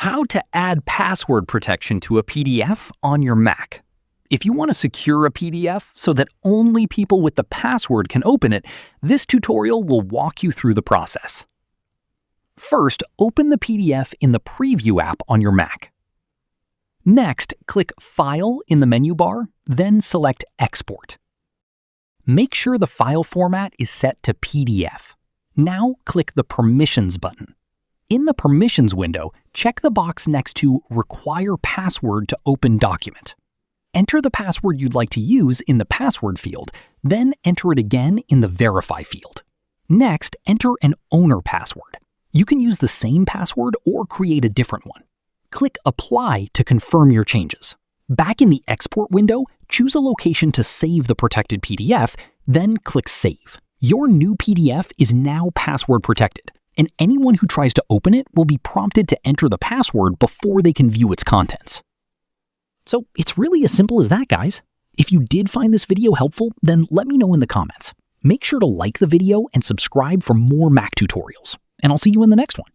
How to add password protection to a PDF on your Mac. If you want to secure a PDF so that only people with the password can open it, this tutorial will walk you through the process. First, open the PDF in the Preview app on your Mac. Next, click File in the menu bar, then select Export. Make sure the file format is set to PDF. Now click the Permissions button. In the Permissions window, check the box next to Require Password to Open Document. Enter the password you'd like to use in the Password field, then enter it again in the Verify field. Next, enter an owner password. You can use the same password or create a different one. Click Apply to confirm your changes. Back in the Export window, choose a location to save the protected PDF, then click Save. Your new PDF is now password protected, and anyone who tries to open it will be prompted to enter the password before they can view its contents. So it's really as simple as that, guys. If you did find this video helpful, then let me know in the comments. Make sure to like the video and subscribe for more Mac tutorials, and I'll see you in the next one.